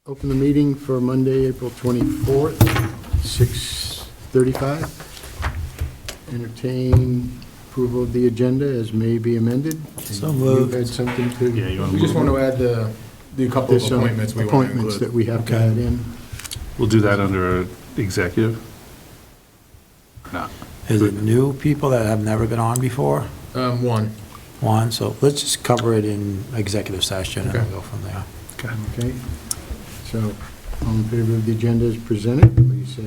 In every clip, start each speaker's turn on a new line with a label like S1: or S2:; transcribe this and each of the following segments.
S1: Open the meeting for Monday, April 24th, 6:35. Entertain approval of the agenda as may be amended.
S2: So moved.
S1: You had something to...
S3: Yeah, you want
S4: We just want to add the couple
S1: There's
S4: of
S1: some
S4: appointments we want to
S1: appointments that
S4: include.
S1: we have to
S2: Okay.
S1: add in.
S3: We'll do that under executive? Or not?
S2: Is it new people that have never been on before?
S4: One.
S2: One, so let's just cover it in executive session and
S4: Okay.
S2: we'll go from there.
S3: Okay.
S1: Okay, so all in favor of the agenda as presented, please say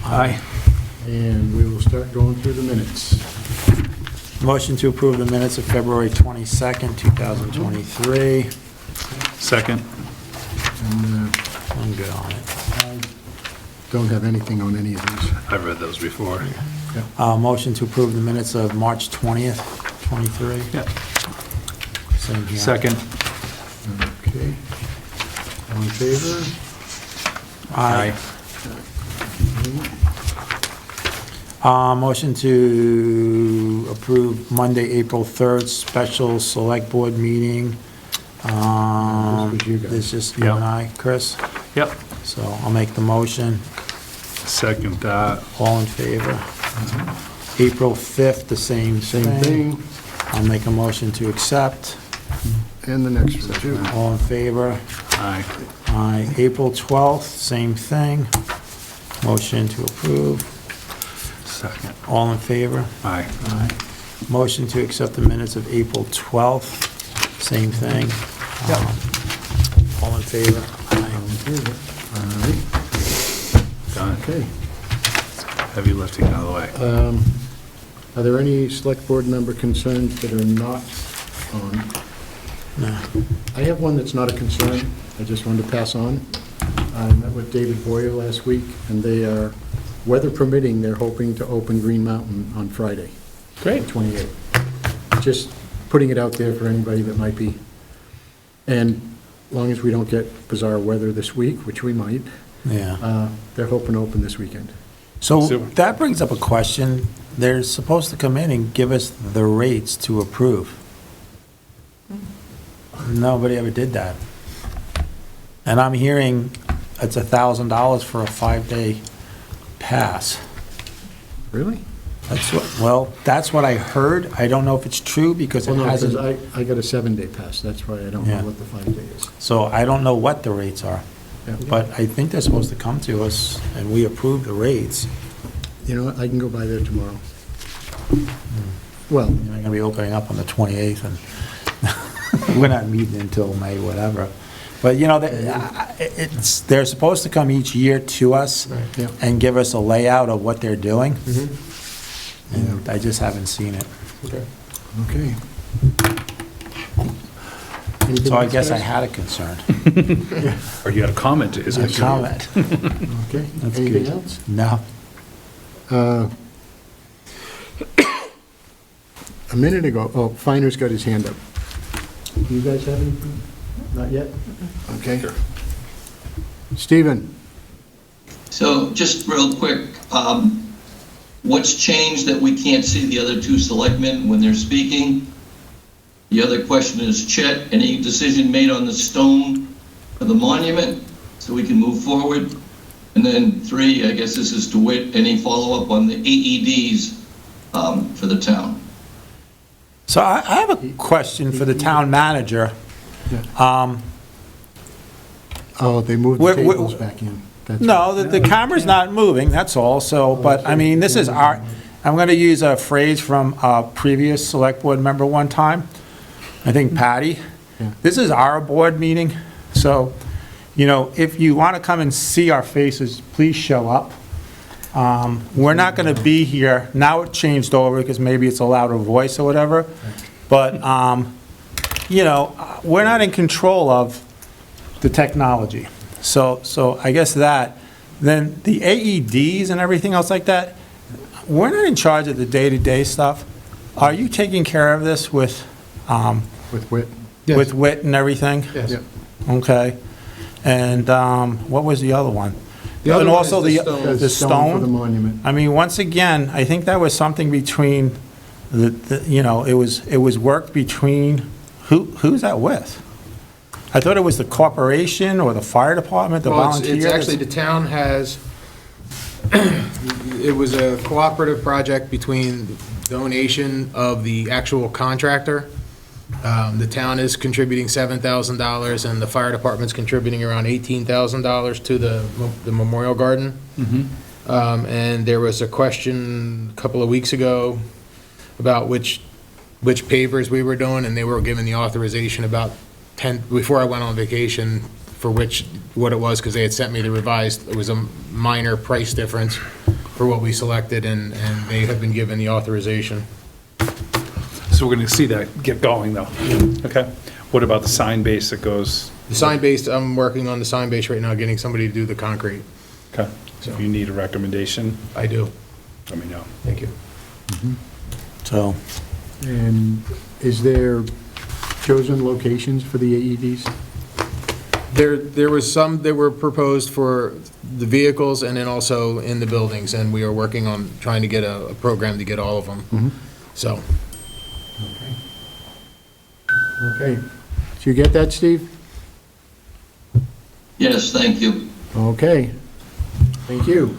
S1: aye.
S2: Aye.
S1: And we will start going through the minutes.
S2: Motion to approve the minutes of February 22nd, 2023.
S3: Second?
S1: And
S2: I'm good on it.
S1: I don't have anything on any of these.
S3: I've read those before.
S2: Motion to approve the minutes of March 20th, 23.
S3: Yeah.
S2: Same here.
S3: Second?
S1: Okay. All in favor?
S2: Aye. Motion to approve Monday, April 3rd, special select board meeting.
S1: This was you guys.
S2: This is just you
S3: Yep.
S2: and I, Chris.
S3: Yep.
S2: So I'll make the motion.
S3: Second that.
S2: All in favor? April 5th, the same
S1: Same thing,
S2: I'll make a motion to accept.
S1: and the next one too.
S2: All in favor?
S3: Aye.
S2: Aye. April 12th, same thing. Motion to approve.
S3: Second.
S2: All in favor?
S3: Aye.
S2: Aye. Motion to accept the minutes of April 12th, same thing. All in favor? Aye.
S1: All right,
S3: Done.
S1: okay.
S3: Heavy lifting out of the way.
S1: Are there any select board member concerns that are not on?
S2: No.
S1: I have one that's not a concern, I just wanted to pass on. I met with David Boyer last week, and they are, weather permitting, they're hoping to open Green Mountain on Friday.
S4: Great.
S1: 28th. Just putting it out there for anybody that might be. And as long as we don't get bizarre weather this week, which we might,
S2: Yeah.
S1: they're hoping to open this weekend.
S2: So
S3: Super.
S2: that brings up a question. They're supposed to come in and give us the rates to approve. Nobody ever did that. And I'm hearing it's $1,000 for a 5-day pass.
S1: Really?
S2: That's what I heard. I don't know if it's true because it
S1: Well, no, because
S2: hasn't,
S1: I got a 7-day pass, that's why I don't know
S2: Yeah.
S1: what the 5-day is.
S2: so I don't know what the rates are.
S1: Yeah.
S2: But I think they're supposed to come to us and we approve the rates.
S1: You know what, I can go by there tomorrow. Well,
S2: They're gonna be opening up on the 28th and we're not meeting until May, whatever. But, they're supposed to come each year to us
S1: yeah.
S2: and give us a layout of what they're doing,
S4: Mm-hmm.
S2: and I just haven't seen it.
S4: Okay.
S1: Okay. Anything
S2: So I
S1: else,
S2: guess I
S1: guys?
S2: had a concern.
S3: Or you got a comment to his
S2: A
S3: concern?
S2: comment.
S1: Okay,
S2: That's
S1: anything
S2: good.
S1: else?
S2: No.
S1: A minute ago, oh, Finer's got his hand up. Do you guys have anything? Not yet? Okay. Stephen?
S5: So just real quick, what's changed that we can't see the other two selectmen when they're speaking? The other question is, Chet, any decision made on the stone for the monument so we can move forward? And then 3, I guess this is DeWitt, any follow-up on the AEDs for the town?
S2: So I have a question for the town manager.
S1: Oh, they moved the
S2: We're- we're-
S1: tables back in. That's
S2: No, the camera's not moving, that's all, so, but, I mean, this is our, I'm gonna use a phrase from a previous select board member one time, I think Patty.
S1: Yeah.
S2: This is our board meeting, so, if you wanna come and see our faces, please show up. We're not gonna be here, now it changed over, because maybe it's a louder voice or whatever, but, we're not in control of the technology. So I guess that, then the AEDs and everything else like that, we're not in charge of the day-to-day stuff. Are you taking care of this with
S1: With Whit?
S2: with WIT and everything?
S4: Yes.
S1: Yep.
S2: Okay. And what was the other one?
S4: The other
S2: And
S4: one
S2: also
S4: is the
S2: the
S4: stone.
S1: There's
S2: the
S1: a stone for the
S2: stone?
S1: monument.
S2: I mean, once again, I think that was something between it was worked between, who's that with? I thought it was the corporation or the fire department, the
S4: Well,
S2: volunteers.
S4: it's actually, the town has, it was a cooperative project between donation of the actual contractor. The town is contributing $7,000, and the fire department's contributing around $18,000 to the Memorial Garden. And there was a question a couple of weeks ago about which pavers we were doing, and they were given the authorization about 10, before I went on vacation, for what it was, because they had sent me the revised, it was a minor price difference for what we selected, and they have been given the authorization.
S3: So we're going to see that get going, though. Okay. What about the sign base that goes?
S4: The sign base, I'm working on the sign base right now, getting somebody to do the concrete.
S3: Okay. So if you need a recommendation,
S4: I do.
S3: let me know.
S4: Thank you.
S2: So,
S1: And is there chosen locations for the AEDs?
S4: There was some that were proposed for the vehicles and then also in the buildings, and we are working on trying to get a program to get all of them. So,
S1: Okay. Did you get that, Steve?
S5: Yes, thank you.
S1: Okay. Thank you.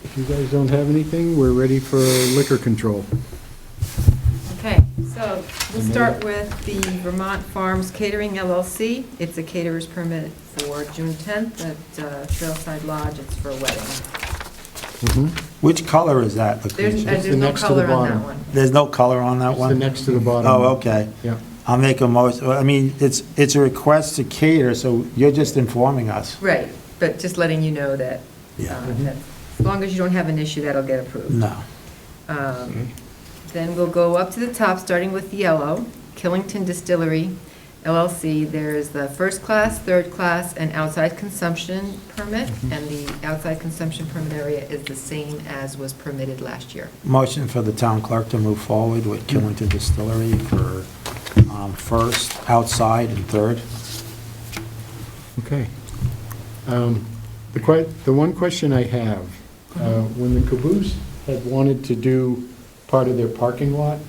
S1: If you guys don't have anything, we're ready for liquor control.
S6: Okay, so we'll start with the Vermont Farms Catering LLC. It's a caterer's permit for June 10th at Trailside Lodge. It's for a wedding.
S2: which color is that,
S6: There's
S2: Lucretia?
S1: the
S6: there's no
S1: next to
S6: color
S1: the
S6: on that
S1: bottom.
S6: one.
S2: There's no color on that
S1: It's the
S2: one?
S1: next to the bottom.
S2: Oh, okay.
S1: Yeah.
S2: I'll make a motion, I mean, it's a request to cater, so you're just informing us.
S6: Right, but just letting you know that,
S2: Yeah.
S6: that as long as you don't have an issue, that'll get approved.
S2: No.
S6: Then we'll go up to the top, starting with yellow, Killington Distillery LLC. There's the first class, third class, and outside consumption permit, and the outside consumption permit area is the same as was permitted last year.
S2: Motion for the town clerk to move forward with Killington Distillery for first, outside, and third.
S1: Okay. The one question I have, when the Caboose had wanted to do part of their parking lot,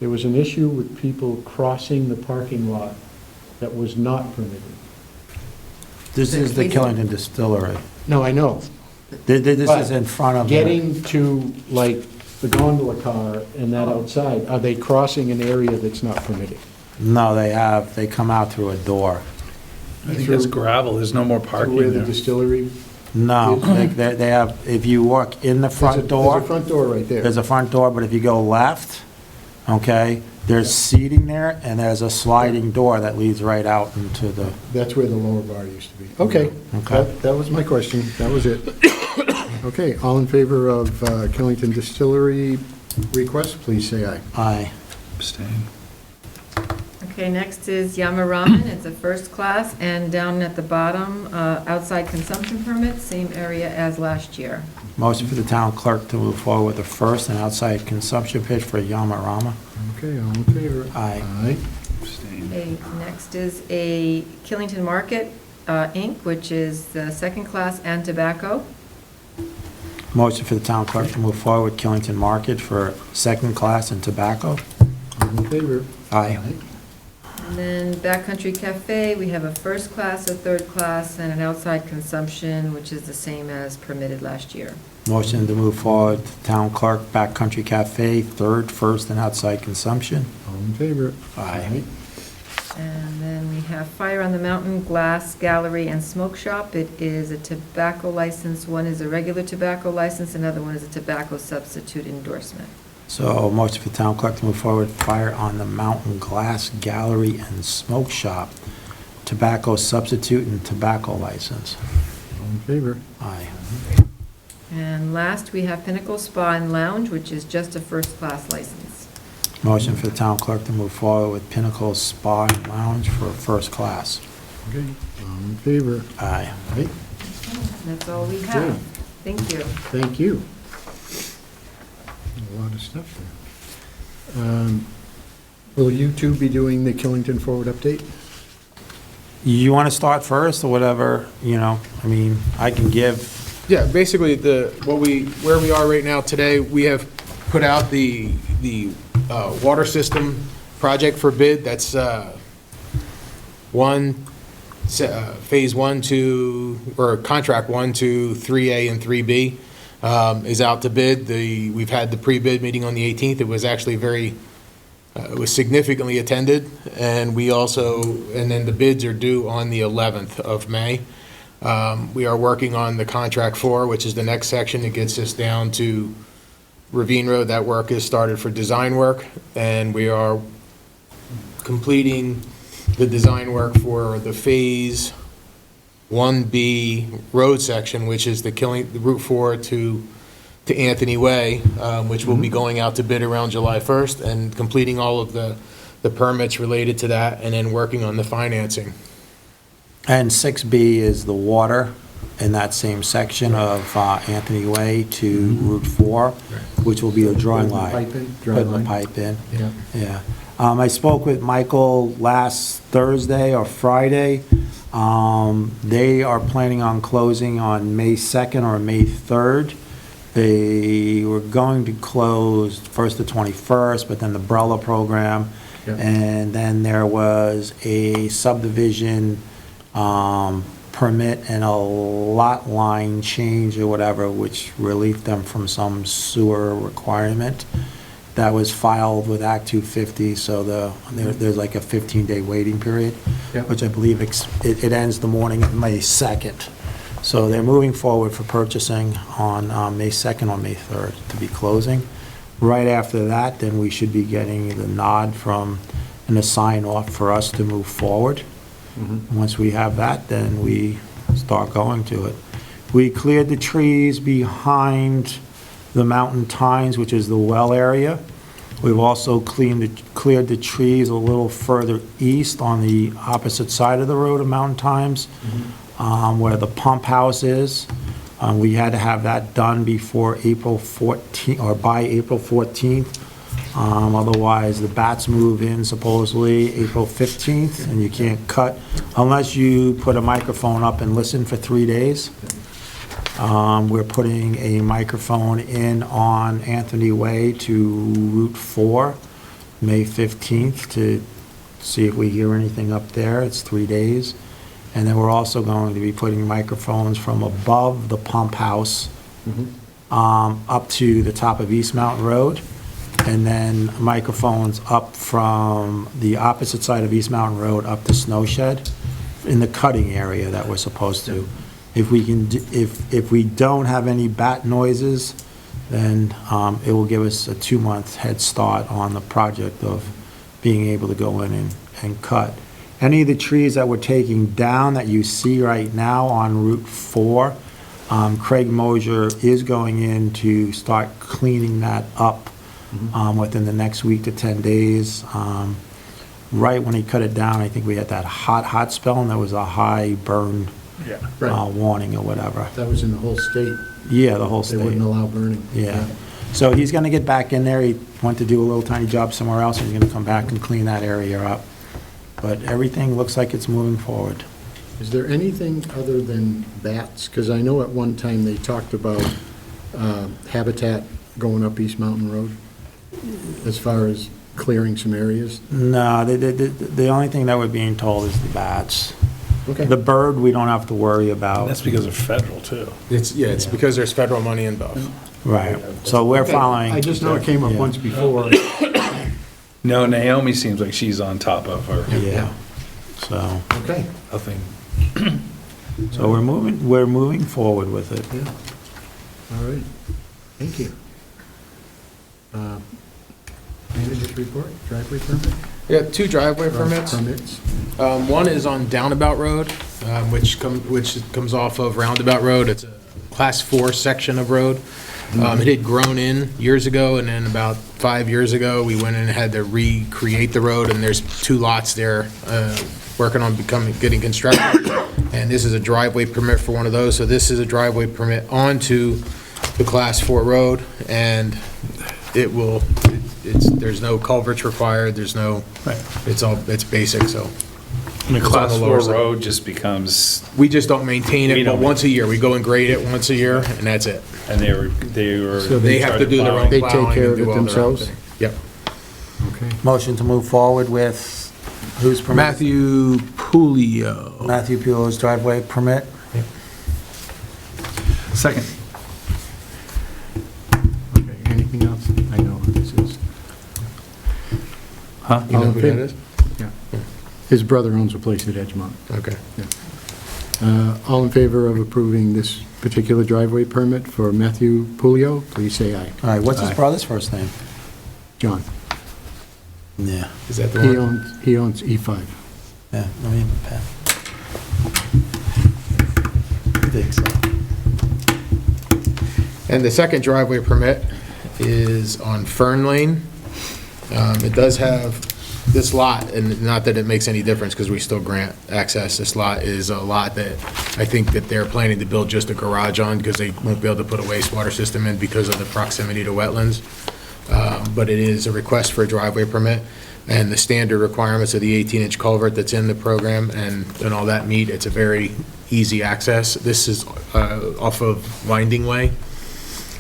S1: there was an issue with people crossing the parking lot that was not permitted.
S2: This is the Killington Distillery.
S1: No, I know.
S2: This is in front of.
S1: Getting to, like, the gondola car and that outside, are they crossing an area that's not permitted?
S2: No, they come out through a door.
S3: I think that's gravel, there's no more
S1: Where
S3: parking
S1: the
S3: there.
S1: distillery?
S2: No, they have, if you walk in the front
S1: There's a
S2: door,
S1: front door right there.
S2: there's a front door, but if you go left, okay, there's seating there, and there's a sliding door that leads right out into the,
S1: That's where the lower bar used to be. Okay.
S2: Okay.
S1: That was my question. That was it. Okay, all in favor of Killington Distillery request, please say aye.
S2: aye.
S3: Abstain.
S6: Okay, next is Yama Ramen. It's a first class, and down at the bottom, outside consumption permit, same area as last year.
S2: Motion for the town clerk to move forward with the first and outside consumption pitch for Yamarama.
S1: Okay, all in favor?
S2: Aye.
S1: Aye.
S3: Abstain.
S6: Okay, next is a Killington Market, Inc., which is the second class and tobacco.
S2: Motion for the town clerk to move forward with Killington Market for second class and tobacco.
S1: All in favor?
S2: Aye.
S6: And then Backcountry Cafe, we have a first class, a third class, and an outside consumption, which is the same as permitted last year.
S2: Motion to move forward, town clerk, Backcountry Cafe, third, first, and outside consumption.
S1: All in favor?
S2: Aye.
S6: And then we have Fire on the Mountain, Glass Gallery and Smoke Shop. It is a tobacco license. One is a regular tobacco license, another one is a tobacco substitute endorsement.
S2: So motion for town clerk to move forward, Fire on the Mountain, Glass Gallery and Smoke Shop, tobacco substitute and tobacco license.
S1: All in favor?
S2: Aye.
S6: And last, we have Pinnacle Spa and Lounge, which is just a first-class license.
S2: Motion for the town clerk to move forward with Pinnacle Spa and Lounge for first class.
S1: Okay, all in favor?
S2: Aye.
S1: Aye.
S6: That's all we
S1: Okay.
S6: have. Thank you.
S1: Thank you. A lot of stuff there. Will you two be doing the Killington Forward update?
S2: You want to start first or whatever, I mean, I can give,
S4: yeah, basically, where we are right now today, we have put out the water system project for bid. That's phase 1, 2, or contract 1, 2, 3A, and 3B is out to bid. We've had the pre-bid meeting on the 18th. It was actually it was significantly attended, and then the bids are due on the 11th of May. We are working on the contract 4, which is the next section that gets us down to Ravine Road. That work is started for design work, and we are completing the design work for the Phase 1B road section, which is the Route 4 to Anthony Way, which will be going out to bid around July 1st, and completing all of the permits related to that, and then working on the financing.
S2: And 6B is the water in that same section of Anthony Way to Route 4, which will be a drawing line. Putting the pipe in.
S1: Yeah.
S2: Yeah. I spoke with Michael last Thursday or Friday. They are planning on closing on May 2nd or May 3rd. They were going to close first the 21st, but then the umbrella program.
S1: Yeah.
S2: And then there was a subdivision permit and a lot line change or whatever, which relieved them from some sewer requirement. That was filed with Act 250, so there's like a 15-day waiting period,
S1: Yep.
S2: which I believe it ends the morning of May 2nd. So they're moving forward for purchasing on May 2nd or May 3rd to be closing. Right after that, then we should be getting the nod and a sign off for us to move forward. Once we have that, then we start going to it. We cleared the trees behind the mountain tines, which is the well area. We've also cleared the trees a little further east on the opposite side of the road of Mountain Times, where the pump house is. We had to have that done before April 14th, or by April 14th. Otherwise, the bats move in supposedly April 15th, and you can't cut unless you put a microphone up and listen for 3 days. We're putting a microphone in on Anthony Way to Route 4, May 15th, to see if we hear anything up there. It's 3 days. And then we're also going to be putting microphones from above the pump house up to the top of East Mountain Road, and then microphones up from the opposite side of East Mountain Road up to Snow Shed in the cutting area that we're supposed to. If we don't have any bat noises, then it will give us a 2-month head start on the project of being able to go in and cut. Any of the trees that we're taking down that you see right now on Route 4, Craig Mosier is going in to start cleaning that up within the next week to 10 days. Right when he cut it down, I think we had that hot spell, and there was a high burn warning or whatever.
S1: That was in the whole state.
S2: Yeah, the whole
S1: They
S2: state.
S1: wouldn't allow burning.
S2: Yeah. So he's going to get back in there. He went to do a little tiny job somewhere else, and he's going to come back and clean that area up. But everything looks like it's moving forward.
S1: Is there anything other than bats? Because I know at one time they talked about habitat going up East Mountain Road, as far as clearing some areas.
S2: No, the only thing that we're being told is the bats.
S1: Okay.
S2: The bird, we don't have to worry about.
S3: That's because of federal, too.
S4: It's because there's federal money involved.
S2: Right. So we're following.
S1: I just know it came up
S2: Yeah.
S1: once before.
S3: No, Naomi seems like she's on top of her.
S2: Yeah. So,
S1: Okay.
S3: Nothing.
S2: so we're moving forward with it.
S1: Yeah. All right. Thank you. Manager's report, driveway permit?
S4: We got 2 driveway permits. One is on Downabout Road, which comes off of Roundabout Road. It's a Class 4 section of road. It had grown in years ago, and then about 5 years ago, we went in and had to recreate the road, and there's 2 lots there working on getting constructed. And this is a driveway permit for one of those. So this is a driveway permit onto the Class 4 road, and there's no culverts required, there's no, it's basic, so.
S3: The
S4: It's on
S3: Class
S4: the
S3: 4
S4: lower side.
S3: road just becomes,
S4: We just don't maintain
S3: We
S4: it, but
S3: don't
S4: once a year, we go and grade it once a year, and that's it.
S3: and they were.
S1: So
S4: They have to do their own
S1: They take
S4: plowing
S1: care
S4: and
S1: of
S4: do
S1: it
S4: all their own
S1: themselves?
S4: thing. Yep.
S1: Okay. Okay.
S2: Motion to move forward with, who's permit?
S4: Matthew Pulio.
S2: Matthew Pulo's driveway permit.
S3: Second.
S1: Okay, anything else? I know who this is.
S3: Huh?
S4: You know
S1: All in
S4: who that
S1: favor?
S4: is?
S1: Yeah. His brother owns a place at Edgemont.
S4: Okay.
S1: All in favor of approving this particular driveway permit for Matthew Pulio, please say aye.
S2: All right, what's his
S1: Aye.
S2: brother's first name?
S1: John,
S2: Yeah.
S4: Is that the
S1: he
S4: one?
S1: owns E5.
S2: Yeah, let me have a pen. I think so.
S4: And the second driveway permit is on Fern Lane. It does have this lot, and not that it makes any difference because we still grant access. This lot is a lot that I think that they're planning to build just a garage on because they won't be able to put a wastewater system in because of the proximity to wetlands. But it is a request for a driveway permit, and the standard requirements of the 18-inch culvert that's in the program and all that meet. It's a very easy access. This is off of Winding Way.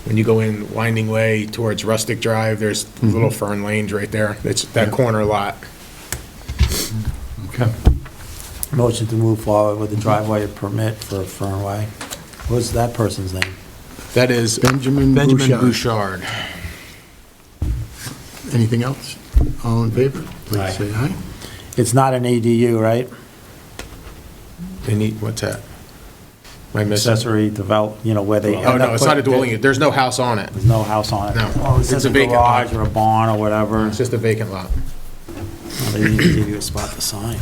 S4: When you go in Winding Way towards Rustic Drive, there's little Fern Lanes right there. It's that corner lot.
S1: Okay.
S2: Motion to move forward with the driveway permit for Fernway. What's that person's name?
S4: That is
S1: Benjamin
S4: Benjamin
S1: Bouchard.
S4: Bouchard.
S1: Anything else? All in favor, please say aye.
S2: It's not an ADU, right?
S4: They need, what's that? Am I missing?
S2: Accessory develop, where they.
S4: Oh, no, it's not a dwelling unit. There's no house on it.
S2: There's no house on it.
S4: No.
S2: Oh,
S4: It's
S2: it's
S4: a
S2: a
S4: vacant
S2: garage
S4: lot.
S2: or a barn or whatever.
S4: It's just a vacant lot.
S2: They didn't even give you a spot to sign.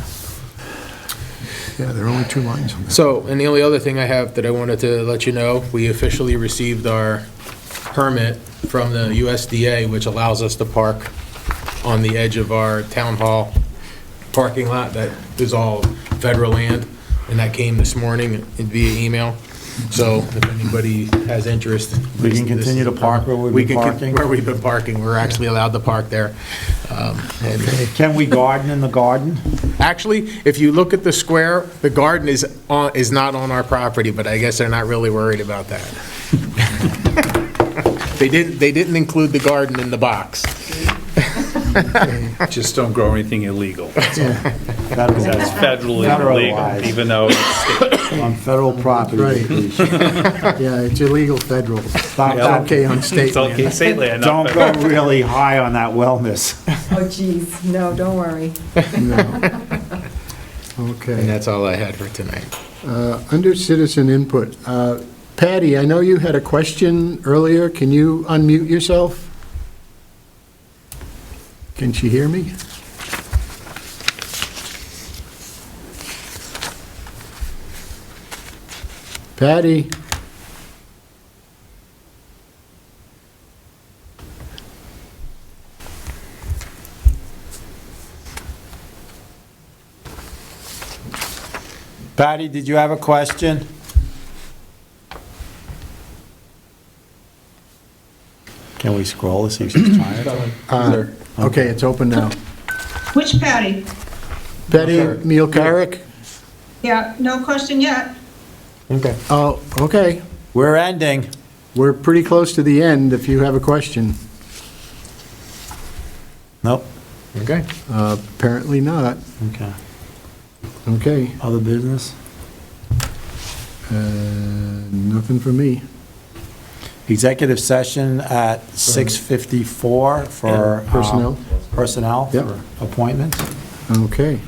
S1: Yeah, there are only 2 lines on this.
S4: So, and the only other thing I have that I wanted to let you know, we officially received our permit from the USDA, which allows us to park on the edge of our town hall parking lot. That is all federal land, and that came this morning via email. So if anybody has interest.
S2: We can continue to park where we've been parking?
S4: Where we've been parking, we're actually allowed to park there. And
S2: Can we garden in the garden?
S4: actually, if you look at the square, the garden is not on our property, but I guess they're not really worried about that. They didn't include the garden in the box.
S3: Just don't grow anything illegal. That's federally
S2: Federal
S3: illegal,
S2: wise.
S3: even though it's state.
S2: On federal property.
S1: Right.
S2: please.
S1: Yeah, it's illegal federal. It's okay on state
S3: It's okay,
S1: land.
S3: state land, not
S2: Don't go
S3: federal.
S2: really high on that wellness.
S6: Oh, geez, no, don't worry.
S1: No.
S4: And
S1: Okay.
S4: that's all I had for tonight.
S1: Under citizen input, Patty, I know you had a question earlier. Can you unmute yourself? Can she hear me? Patty?
S2: Patty, did you have a question? Can we scroll to see if she's trying it?
S1: Okay, it's open now.
S7: Which Patty?
S1: Patty Mielkarek?
S7: Yeah, no question yet.
S2: Okay.
S1: Oh, okay.
S2: We're ending.
S1: We're pretty close to the end if you have a question.
S2: Nope.
S4: Okay.
S1: Apparently not.
S2: Okay.
S1: Okay.
S2: Other business?
S1: Nothing for me.
S2: Executive session at 6:54 for
S1: Personnel?
S2: personnel
S1: Yep.
S2: for appointments.
S1: Okay.